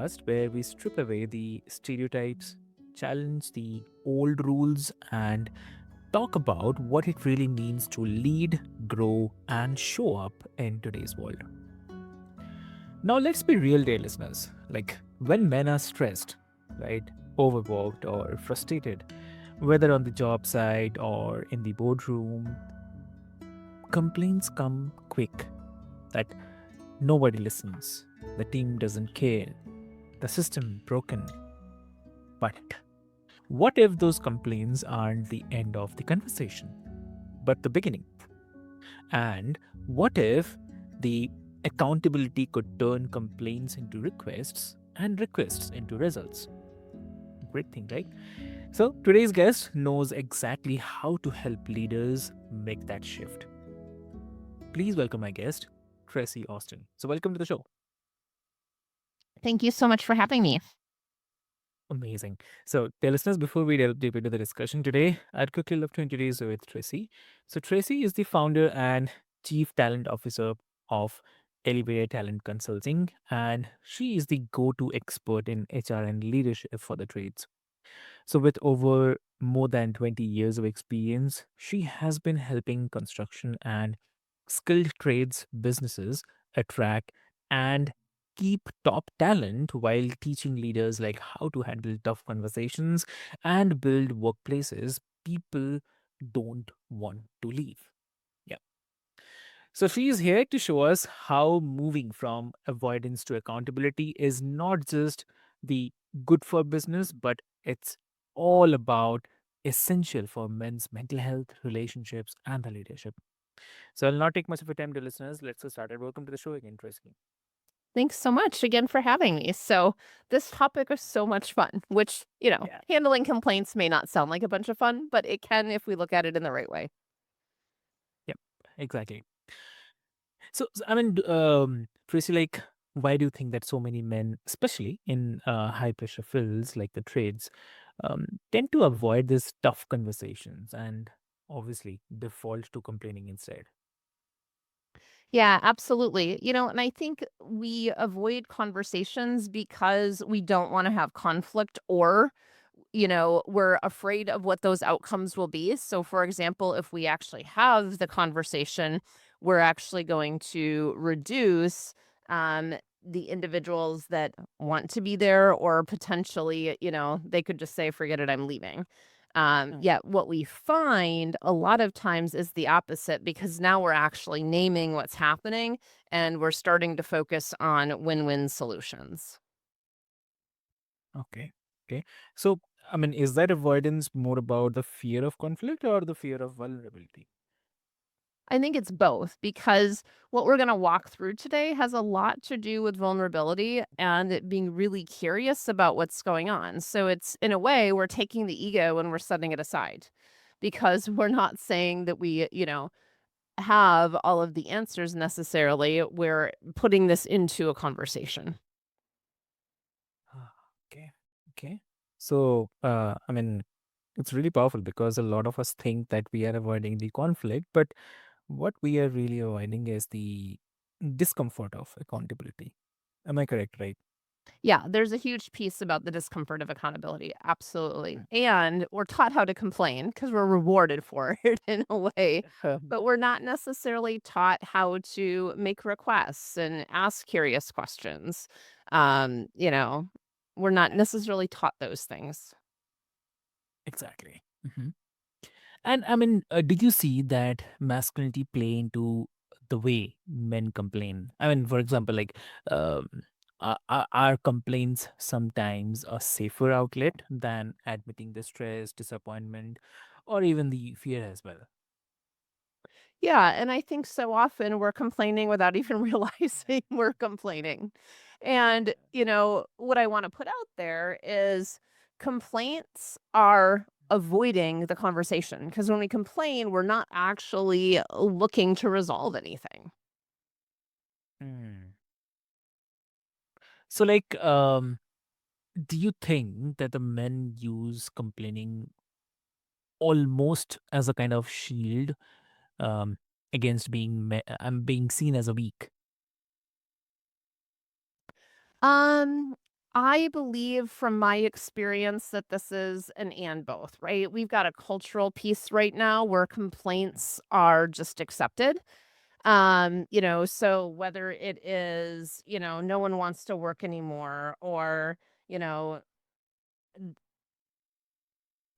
podcast where we strip away the stereotypes, challenge the old rules, and talk about what it really means to lead, grow, and show up in today's world. Now, let's be real, dear listeners. Like, when men are stressed, right, overworked, or frustrated, whether on the job site or in the boardroom, complaints come quick that nobody listens, the team doesn't care, the system broken. But what if those complaints aren't the end of the conversation, but the beginning? And what if the accountability could turn complaints into requests and requests into results? Great thing, right? So, today's guest knows exactly how to help leaders make that shift. Please welcome my guest, Traci Austin. So, welcome to the show. Thank you so much for having me. Amazing. So, dear listeners, before we delve deep into the discussion today, I'd quickly love to introduce you with Tracy. So, Tracy is the founder and chief talent officer of Elevator Talent Consulting, and she is the go to expert in HR and leadership for the trades. So, with over more than 20 years of experience, she has been helping construction and skilled trades businesses attract and keep top talent while teaching leaders like how to handle tough conversations and build workplaces people don't want to leave. Yeah. So she is here to show us how moving from avoidance to accountability is not just the good for business, but it's all about essential for men's mental health, relationships, and the leadership. So I'll not take much of your time, dear listeners. Let's get started. Welcome to the show again, Tracy. Thanks so much again for having me. So, this topic was so much fun, which, Yeah. handling complaints may not sound like a bunch of fun, but it can if we look at it in the right way. Yep. Exactly. Tracy, like, why do you think that so many men, especially in high pressure fields like the trades, tend to avoid these tough conversations and obviously default to complaining instead? Yeah, absolutely. And I think we avoid conversations because we don't want to have conflict or we're afraid of what those outcomes will be. So, for example, if we actually have the conversation, we're actually going to reduce the individuals that want to be there, or potentially, they could just say, forget it, I'm leaving. Mm. Yet, what we find a lot of times is the opposite because now we're actually naming what's happening and we're starting to focus on win win solutions. Okay. Okay. So, is that avoidance more about the fear of conflict or the fear of vulnerability? I think it's both because what we're going to walk through today has a lot to do with vulnerability and it being really curious about what's going on. So it's in a way we're taking the ego and we're setting it aside because we're not saying that we, have all of the answers necessarily. We're putting this into a conversation. Ah, okay. Okay. So, it's really powerful because a lot of us think that we are avoiding the conflict, but what we are really avoiding is the discomfort of accountability. Am I correct, right? Yeah, there's a huge piece about the discomfort of accountability. Absolutely. Mm. And we're taught how to complain because we're rewarded for it in a way, but we're not necessarily taught how to make requests and ask curious questions. Um, you know, we're not necessarily taught those things. Exactly. Hmm. And did you see that masculinity play into the way men complain? For example, like, um, are complaints sometimes a safer outlet than admitting the stress, disappointment, or even the fear as well? Yeah, and I think so often we're complaining without even realizing we're complaining. And, what I want to put out there is complaints are avoiding the conversation because when we complain, we're not actually looking to resolve anything. Mm. So, like, do you think that the men use complaining almost as a kind of shield, um, against being seen as a weak? Um, I believe from my experience that this is an and both, right? We've got a cultural piece right now where complaints are just accepted. So whether it is, no one wants to work anymore or, you know,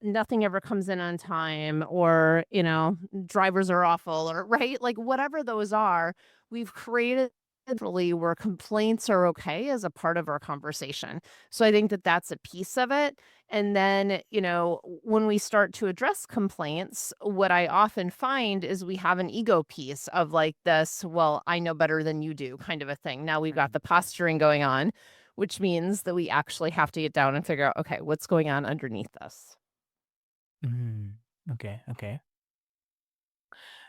nothing ever comes in on time or, drivers are awful or right? Like whatever those are, we've created really where complaints are okay as a part of our conversation. So I think that that's a piece of it. And then, when we start to address complaints, what I often find is we have an ego piece of like this, well, I know better than you do kind of a thing. Now we've got Mhm. the posturing going on, which means that we actually have to get down and figure out, okay, what's going on underneath this? Mm. Okay, okay.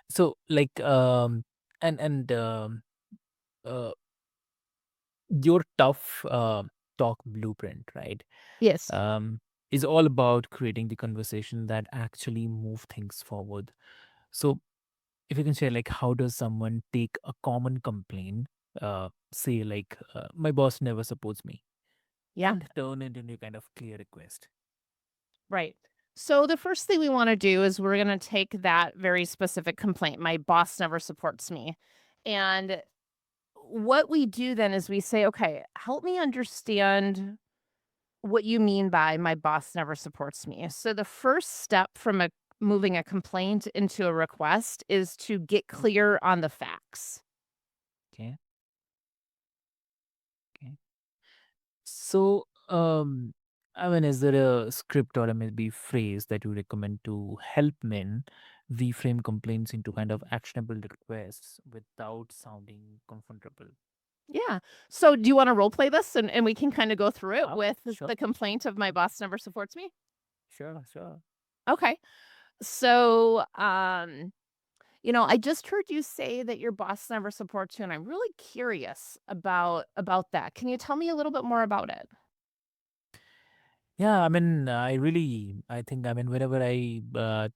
So, like, and uh, your tough talk blueprint, right? Yes. Um, is all about creating the conversation that actually move things forward. So, if you can share, like, how does someone take a common complaint, say, like, my boss never supports me, Yeah, and turn it into a kind of clear request? right. So the first thing we want to do is we're going to take that very specific complaint. My boss never supports me. And what we do then is we say, okay, help me understand what you mean by my boss never supports me. So the first step from moving a complaint into a request is to get clear on the facts. Okay, okay. So, I mean, is there a script or a maybe phrase that you recommend to help men reframe complaints into kind of actionable requests without sounding confrontable? Yeah. So do you want to role play this and we can kind of go through it Oh, with sure, the complaint of my boss never supports me? sure, sure. Okay. So, I just heard you say that your boss never supports you, and I'm really curious about that. Can you tell me a little bit more about it? Yeah, I mean, I think, I mean, whenever I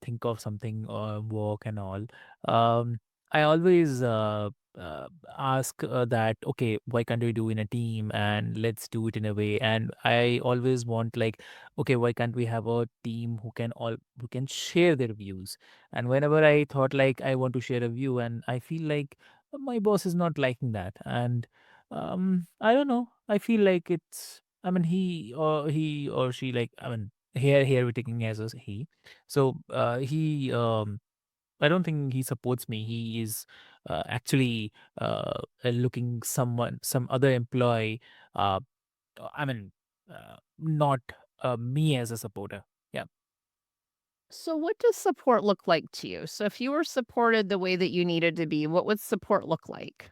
think of something or work and all, um, I always ask that, okay, why can't we do in a team and let's do it in a way. And I always want like, okay, why can't we have a team who can share their views? And whenever I thought like I want to share a view, and I feel like my boss is not liking that, and I don't know. I feel like it's. I mean, he or she, like, I mean, here we're taking as a he. So he I don't think he supports me. He is actually looking some other employee. Uh, I mean, not me as a supporter. Yeah. So, what does support look like to you? So, if you were supported the way that you needed to be, what would support look like?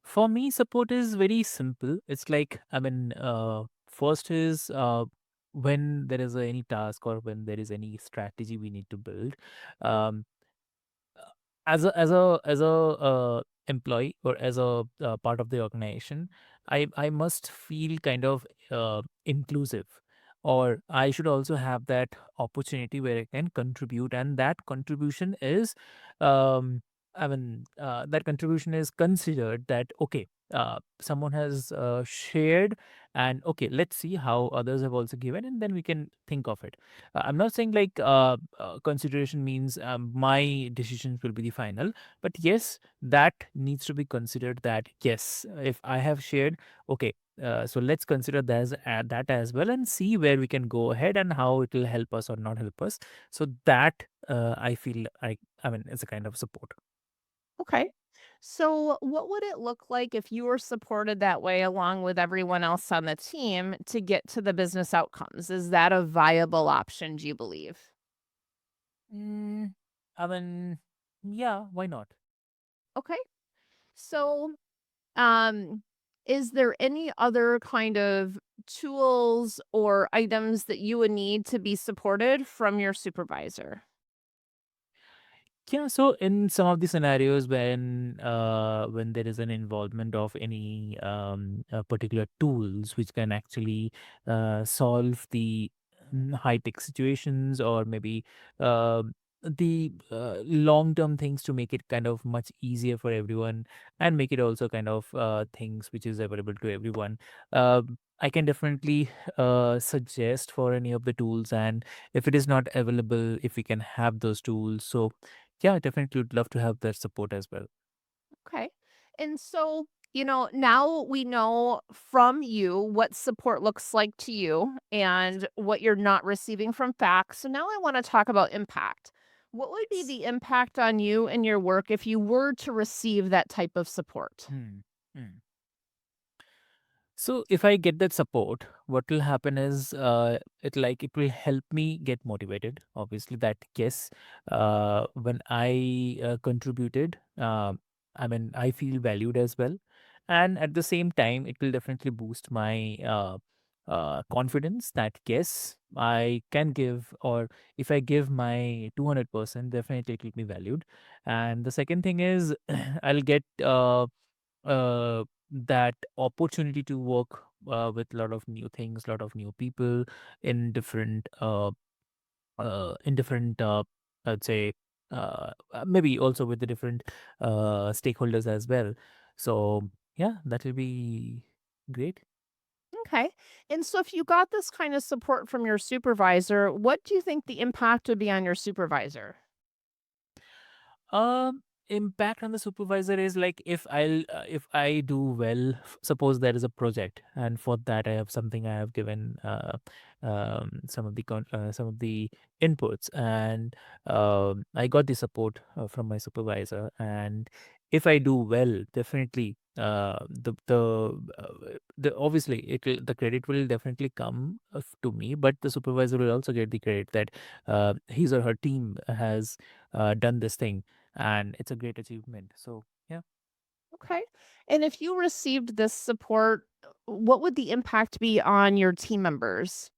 For me, support is very simple. It's like, I mean, first is when there is any task or when there is any strategy we need to build. Um, as a employee or as a part of the organization, I must feel kind of inclusive, or I should also have that opportunity where I can contribute, and that contribution is um that contribution is considered that, okay, someone has shared, and okay, let's see how others have also given, and then we can think of it. I'm not saying like consideration means my decisions will be the final, but yes, that needs to be considered. That yes, if I have shared, okay, so let's consider that as well and see where we can go ahead and how it will help us or not help us. So that I feel I mean it's a kind of support. Okay. So, what would it look like if you were supported that way along with everyone else on the team to get to the business outcomes? Is that a viable option, do you believe? Mm, I mean, yeah, why not? Okay. So, Um, is there any other kind of tools or items that you would need to be supported from your supervisor? Yeah, so in some of the scenarios when there is an involvement of any particular tools which can actually solve the high tech situations, or maybe uh, the long term things, to make it kind of much easier for everyone and make it also kind of things which is available to everyone. I can definitely suggest for any of the tools, and if it is not available, if we can have those tools. So, yeah, definitely would love to have that support as well. Okay. And so, now we know from you what support looks like to you and what you're not receiving from facts. So now I want to talk about impact. What would be the impact on you and your work if you were to receive that type of support? Hmm. Hmm. So if I get that support, what will happen is it will help me get motivated. Obviously, that yes, when I contributed, I mean I feel valued as well, and at the same time, it will definitely boost my confidence that yes, I can give, or if I give my 200%, definitely it will be valued. And the second thing is I'll get. That opportunity to work with a lot of new things, a lot of new people in different, I'd say, maybe also with the different stakeholders as well. So yeah, that will be great. Okay. And so if you got this kind of support from your supervisor, what do you think the impact would be on your supervisor? Impact on the supervisor is like if I do well, suppose there is a project, and for that I have something I have given some of the inputs, and I got the support from my supervisor, and if I do well, definitely the obviously the credit will definitely come to me, but the supervisor will also get the credit that his or her team has done this thing, and it's a great achievement. So yeah. Okay. And if you received this support, what would the impact be on your team members?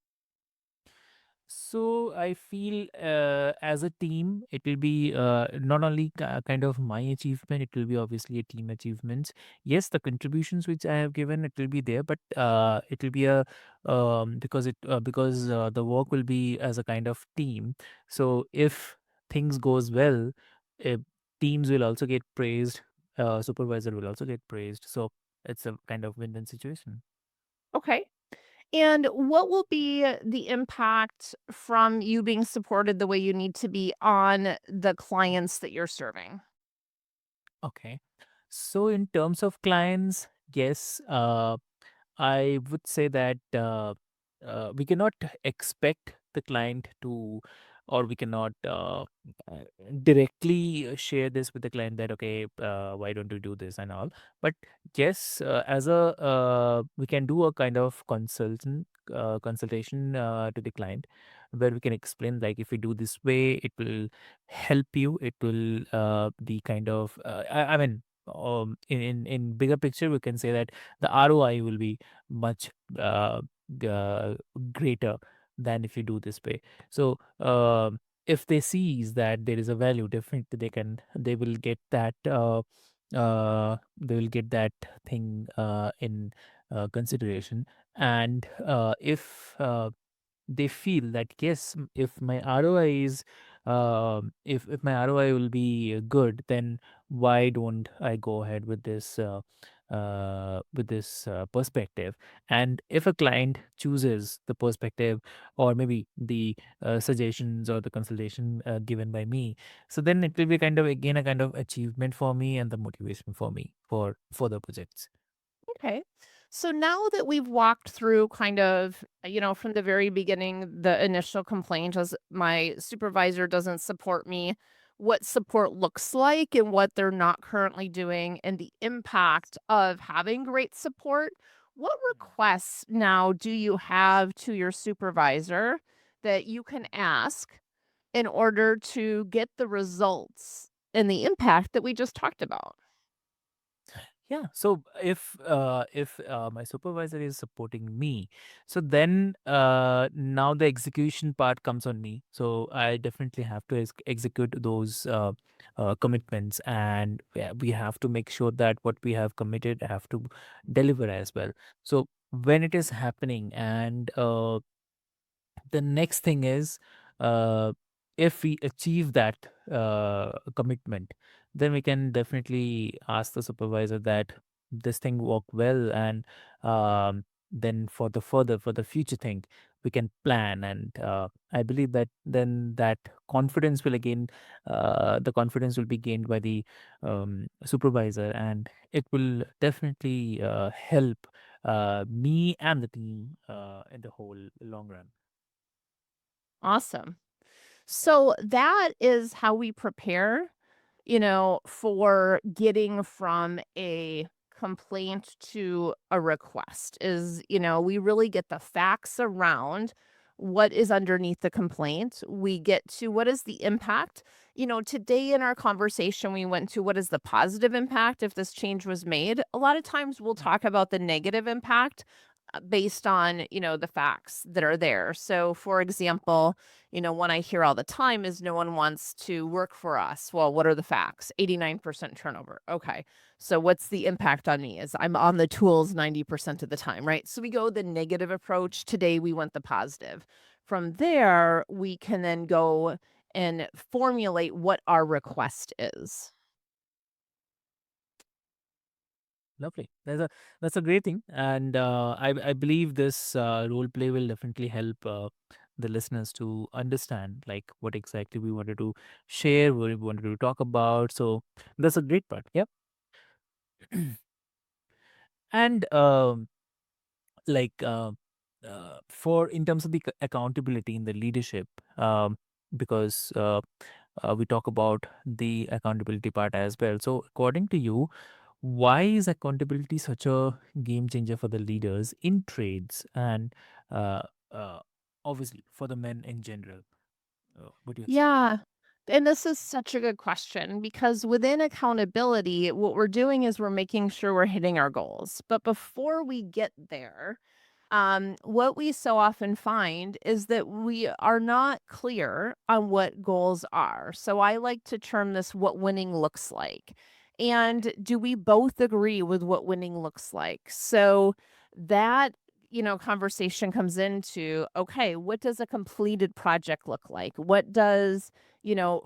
So I feel as a team, it will be not only kind of my achievement, it will be obviously a team achievements. Yes, the contributions which I have given, it will be there, but it will be a because the work will be as a kind of team. So if things goes well, uh, teams will also get praised. Supervisor will also get praised. So it's a kind of win-win situation. Okay. And what will be the impact from you being supported the way you need to be on the clients that you're serving? Okay. So in terms of clients, yes, I would say that we cannot expect the client to, or we cannot uh, directly share this with the client that, okay, why don't you do this and all. But yes, as a we can do a kind of consultation to the client, where we can explain like if we do this way, it will help you. It will be kind of I mean. In bigger picture, we can say that the ROI will be much uh, greater than if you do this way. So if they sees that there is a value, definitely they will get that they will get that thing in consideration. And if they feel that yes, if my ROI is if my ROI will be good, then why don't I go ahead with this perspective? And if a client chooses the perspective, or maybe the suggestions or the consultation given by me, so then it will be kind of again a kind of achievement for me and the motivation for me for further projects. Okay. So now that we've walked through kind of, from the very beginning, the initial complaint was my supervisor doesn't support me, what support looks like and what they're not currently doing, and the impact of having great support, what requests now do you have to your supervisor that you can ask in order to get the results and the impact that we just talked about? Yeah. So if my supervisor is supporting me, so then now the execution part comes on me. So I definitely have to execute those commitments, and yeah, we have to make sure that what we have committed have to deliver as well. So when it is happening, and the next thing is, uh, if we achieve that commitment, then we can definitely ask the supervisor that this thing worked well, and then for the further for the future thing we can plan. And I believe that then that confidence will again the confidence will be gained by the supervisor, and it will definitely help me and the team in the whole long run. Awesome. So that is how we prepare, for getting from a complaint to a request is, we really get the facts around what is underneath the complaint. We get to what is the impact. Today in our conversation, we went to what is the positive impact if this change was made. A lot of times we'll talk about the negative impact based on, the facts that are there. So, for example, one I hear all the time is no one wants to work for us. Well, what are the facts? 89% turnover. Okay. So what's the impact on me? Is I'm on the tools 90% of the time, right? So we go the negative approach. Today we went the positive. From there, we can then go and formulate what our request is. Lovely. That's a great thing, and I believe this role play will definitely help the listeners to understand like what exactly we wanted to share, what we wanted to talk about. So that's a great part. Yep. And like for in terms of the accountability in the leadership, because we talk about the accountability part as well. So according to you, why is accountability such a game changer for the leaders in trades and uh, uh, obviously for the men in general? What do you say? Yeah. And this is such a good question because within accountability, what we're doing is we're making sure we're hitting our goals. But before we get there, what we so often find is that we are not clear on what goals are. So I like to term this what winning looks like. And do we both agree with what winning looks like? So that conversation comes into okay, what does a completed project look like? What does,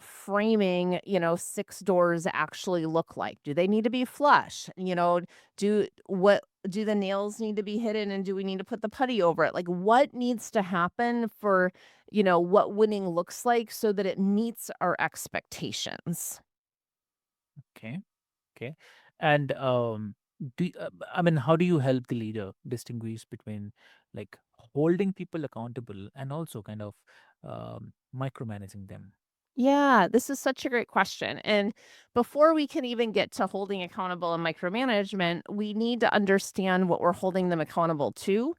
framing, 6 doors actually look like? Do they need to be flush? Do the nails need to be hidden and do we need to put the putty over it? Like what needs to happen for, what winning looks like so that it meets our expectations? Okay. Okay. And I mean, how do you help the leader distinguish between like holding people accountable and also kind of micromanaging them? Yeah, this is such a great question. And before we can even get to holding accountable and micromanagement, we need to understand what we're holding them accountable to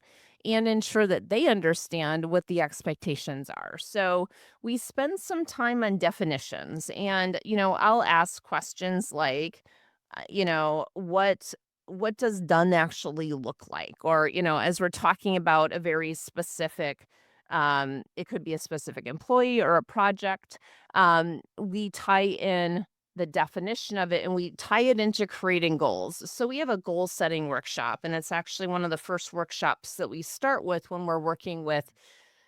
and ensure that they understand what the expectations are. So we spend some time on definitions and, I'll ask questions like, what does done actually look like? Or, as we're talking about a very specific it could be a specific employee or a project, we tie in the definition of it and we tie it into creating goals. So we have a goal setting workshop, and it's actually one of the first workshops that we start with when we're working with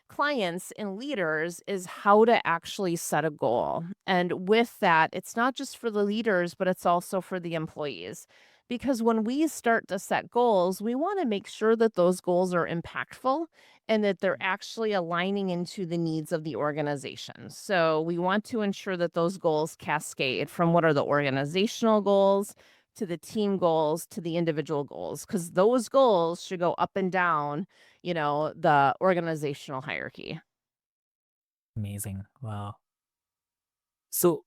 clients and leaders is how to actually set a goal. And with that, it's not just for the leaders, but it's also for the employees. Because when we start to set goals, we want to make sure that those goals are impactful and that they're actually aligning into the needs of the organization. So we want to ensure that those goals cascade from what are the organizational goals to the team goals to the individual goals, because those goals should go up and down, the organizational hierarchy. Amazing. Wow. So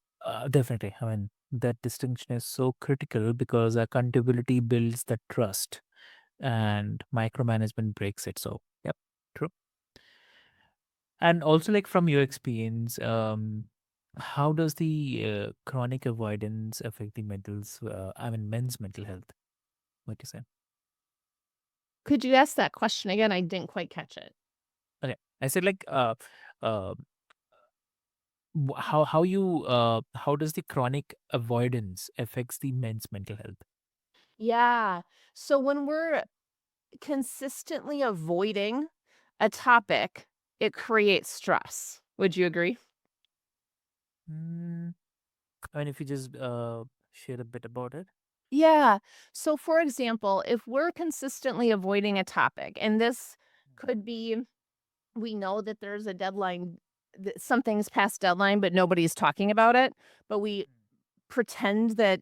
definitely, I mean, that distinction is so critical because accountability builds the trust and micromanagement breaks it. So, yep, true. And also, like from your experience, how does the chronic avoidance affect the I mean, men's mental health? What you say? Could you ask that question again? I didn't quite catch it. Okay, I said like, uh, how does the chronic avoidance affects the men's mental health? Yeah. So when we're consistently avoiding a topic, it creates stress. Would you agree? Mm, I mean, if you just share a bit about it. Yeah. So, for example, if we're consistently avoiding a topic, and this could be we know that there's a deadline, that something's past deadline, but nobody's talking about it, but we pretend that,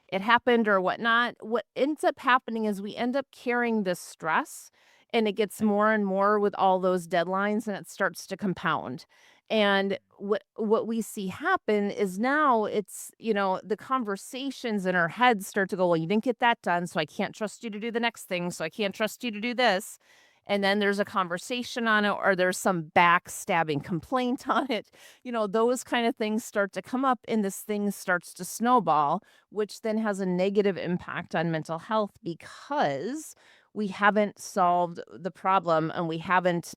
it happened or whatnot. What ends up happening is we end up carrying this stress, and it gets more and more with all those deadlines, and it starts to compound. And what we see happen is now it's, the conversations in our heads start to go, well, you didn't get that done, so I can't trust you to do the next thing, so I can't trust you to do this. And then there's a conversation on it, or there's some backstabbing complaint on it. Those kind of things start to come up, and this thing starts to snowball, which then has a negative impact on mental health because we haven't solved the problem, and we haven't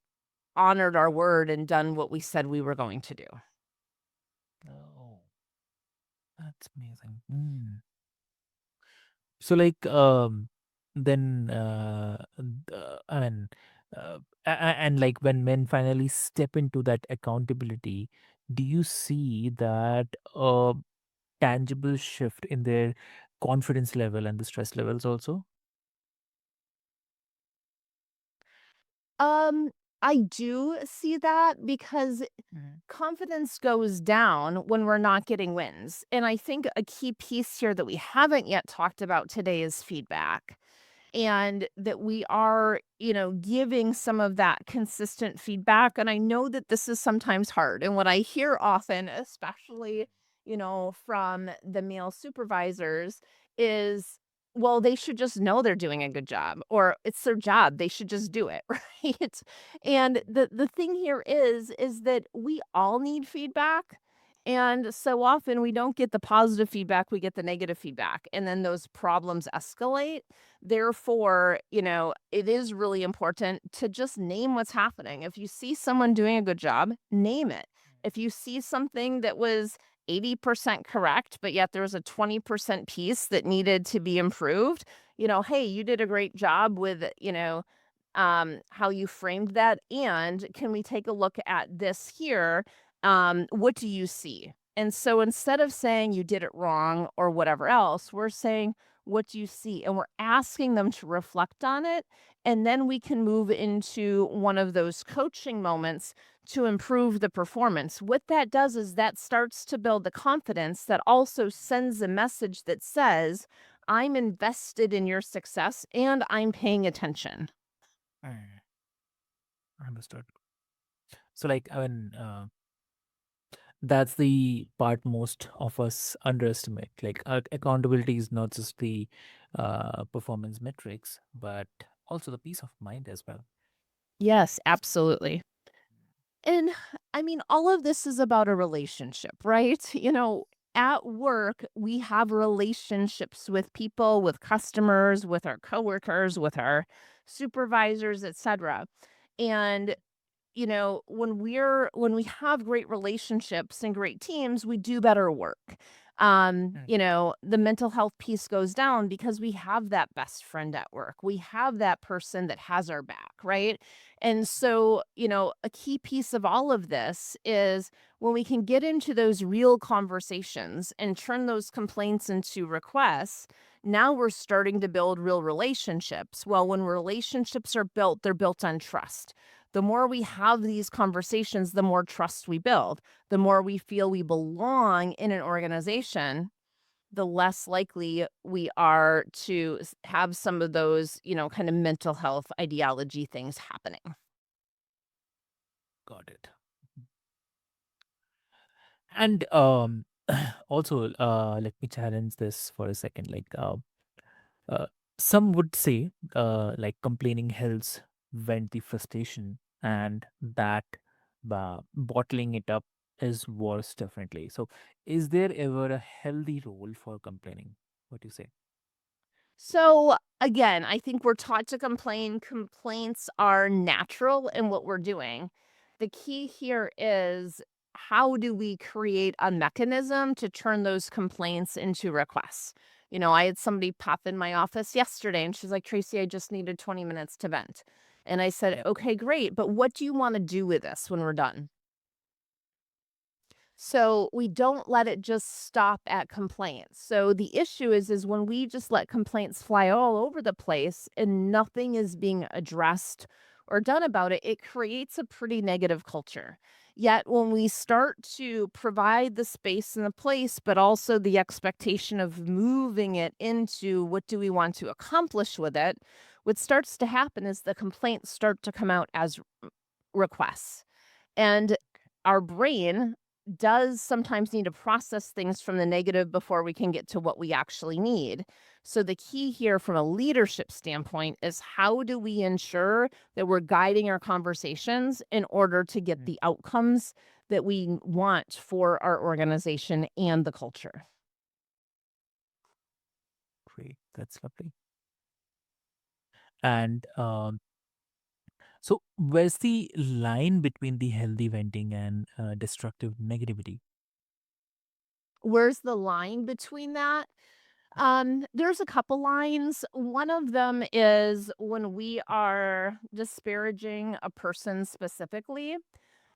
honored our word and done what we said we were going to do. Oh, that's amazing. So, like, then, I mean, and like when men finally step into that accountability, do you see that tangible shift in their confidence level and the stress levels also? Um, I do see that because Mhm. confidence goes down when we're not getting wins. And I think a key piece here that we haven't yet talked about today is feedback, and that we are, giving some of that consistent feedback. And I know that this is sometimes hard. And what I hear often, especially, from the male supervisors, is, well, they should just know they're doing a good job, or it's their job. They should just do it. Right. And the thing here is that we all need feedback. And so often we don't get the positive feedback, we get the negative feedback. And then those problems escalate. Therefore, it is really important to just name what's happening. If you see someone doing a good job, name it. If you see something that was 80% correct, but yet there was a 20% piece that needed to be improved, hey, you did a great job with, how you framed that. And can we take a look at this here? What do you see? And so instead of saying you did it wrong or whatever else, we're saying, what do you see? And we're asking them to reflect on it. And then we can move into one of those coaching moments to improve the performance. What that does is that starts to build the confidence that also sends a message that says, I'm invested in your success and I'm paying attention. Mm, understood. So, like, I mean, that's the part most of us underestimate. Like, accountability is not just the performance metrics, but also the peace of mind as well. Yes, absolutely. And I mean, all of this is about a relationship, right? At work, we have relationships with people, with customers, with our coworkers, with our supervisors, etc. And when we have great relationships and great teams, we do better work. Mm, The mental health piece goes down because we have that best friend at work. We have that person that has our back, right? And so, a key piece of all of this is when we can get into those real conversations and turn those complaints into requests. Now we're starting to build real relationships. Well, when relationships are built, they're built on trust. The more we have these conversations, the more trust we build. The more we feel we belong in an organization, the less likely we are to have some of those, kind of mental health ideology things happening. got it. And also, let me challenge this for a second. Like, uh, some would say, like, complaining helps vent the frustration, and that bottling it up is worse, definitely. So, is there ever a healthy role for complaining? What do you say? So again, I think we're taught to complain. Complaints are natural in what we're doing. The key here is, how do we create a mechanism to turn those complaints into requests? I had somebody pop in my office yesterday and she's like, Tracy, I just needed 20 minutes to vent. And I said, Yeah. okay, great. But what do you want to do with this when we're done? So we don't let it just stop at complaints. So the issue is when we just let complaints fly all over the place and nothing is being addressed or done about it, it creates a pretty negative culture. Yet when we start to provide the space and the place, but also the expectation of moving it into what do we want to accomplish with it, what starts to happen is the complaints start to come out as requests. And our brain does sometimes need to process things from the negative before we can get to what we actually need. So, the key here from a leadership standpoint is how do we ensure that we're guiding our conversations in order to get Mm, the outcomes that we want for our organization and the culture? great. That's lovely. And so, where's the line between the healthy venting and destructive negativity? Where's the line between that? There's a couple lines. One of them is when we are disparaging a person specifically.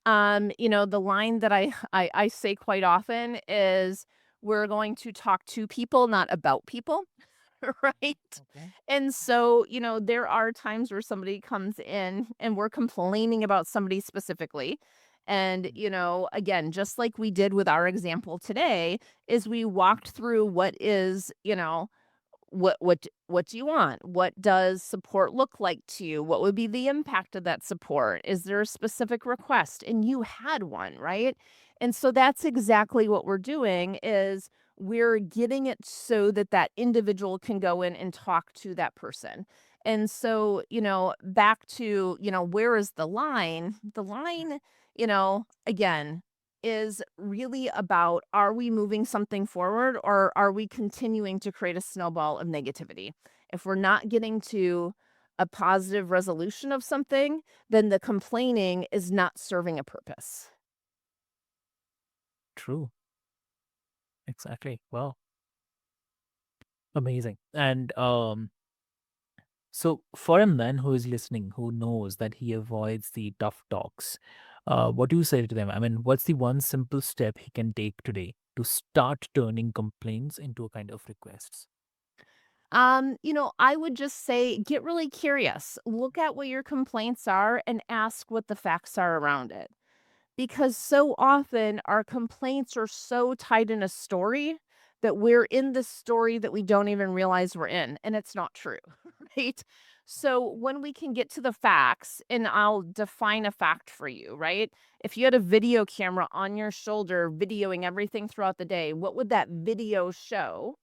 The line that I say quite often is we're going to talk to people, not about people. Right? Okay. And so, there are times where somebody comes in and we're complaining about somebody specifically. And, Mm, again, just like we did with our example today, is we walked through what is, what do you want? What does support look like to you? What would be the impact of that support? Is there a specific request? And you had one, right? And so that's exactly what we're doing is we're getting it so that that individual can go in and talk to that person. And so, back to, where is the line? The line, again, is really about are we moving something forward or are we continuing to create a snowball of negativity? If we're not getting to a positive resolution of something, then the complaining is not serving a purpose. true. Exactly. Well, amazing. And so, for a man who is listening, who knows that he avoids the tough talks, what do you say to them? I mean, what's the one simple step he can take today to start turning complaints into a kind of requests? I would just say get really curious. Look at what your complaints are and ask what the facts are around it. Because so often our complaints are so tied in a story that we're in the story that we don't even realize we're in, and it's not true, right? So when we can get to the facts, and I'll define a fact for you, right? If you had a video camera on your shoulder videoing everything throughout the day, what would that video show?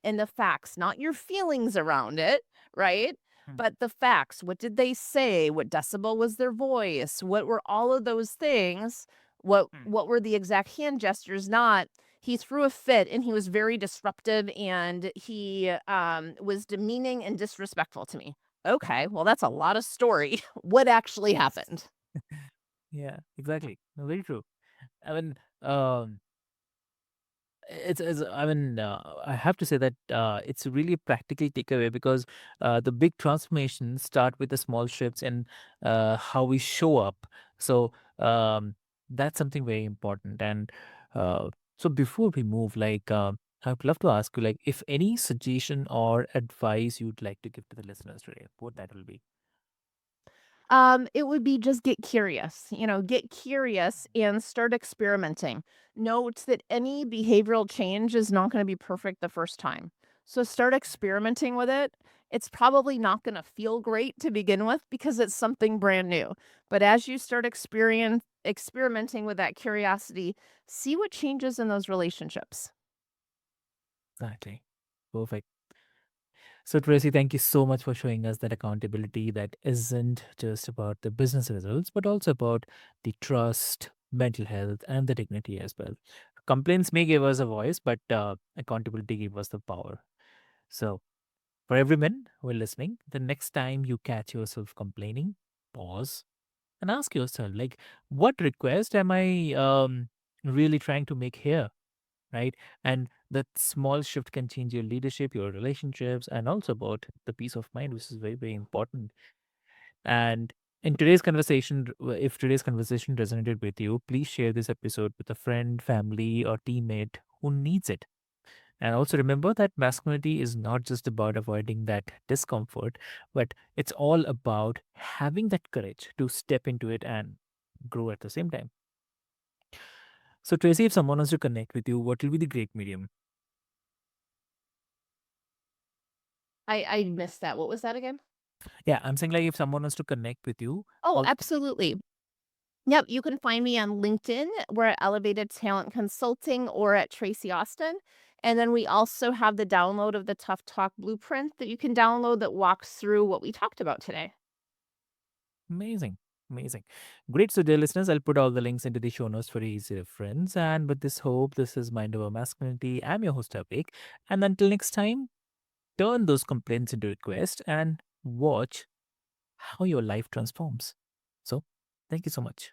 And the facts, not your feelings around it, right? Hmm, But the facts. What did they say? What decibel was their voice? What were all of those things? What hmm, what were the exact hand gestures? Not he threw a fit and he was very disruptive and he was demeaning and disrespectful to me. Okay, well that's a lot of story. What actually yes. happened? Yeah, exactly. No, very true. I mean, um, it's I mean, I have to say that it's a really practical takeaway because the big transformations start with the small shifts in how we show up. So that's something very important. And so before we move, I'd love to ask you, like, if any suggestion or advice you'd like to give to the listeners today, what that will be. It would be just get curious, get curious and start experimenting. Note that any behavioral change is not going to be perfect the first time. So start experimenting with it. It's probably not going to feel great to begin with because it's something brand new. But as you start experimenting with that curiosity, see what changes in those relationships. Exactly. Perfect. So, Tracy, thank you so much for showing us that accountability that isn't just about the business results, but also about the trust, mental health, and the dignity as well. Complaints may give us a voice, but accountability gives us the power. So, for every man who are listening, the next time you catch yourself complaining, pause and ask yourself, like, what request am I really trying to make here? Right? And that small shift can change your leadership, your relationships, and also about the peace of mind, which is very, very important. And In today's conversation, if today's conversation resonated with you, please share this episode with a friend, family, or teammate who needs it. And also remember that masculinity is not just about avoiding that discomfort, but it's all about having that courage to step into it and grow at the same time. So, Tracy, if someone wants to connect with you, what will be the great medium? I missed that. What was that again? Yeah, I'm saying like if someone wants to connect with you, Oh, all absolutely. Yep, you can find me on LinkedIn. We're at Elevated Talent Consulting or at Traci Austin. And then we also have the download of the Tough Talk Blueprint that you can download that walks through what we talked about today. amazing. Amazing. Great. So, dear listeners, I'll put all the links into the show notes for easy reference. And with this hope, this is Mind Over Masculinity. I'm your host, Avik. And until next time, turn those complaints into requests and watch how your life transforms. So, thank you so much.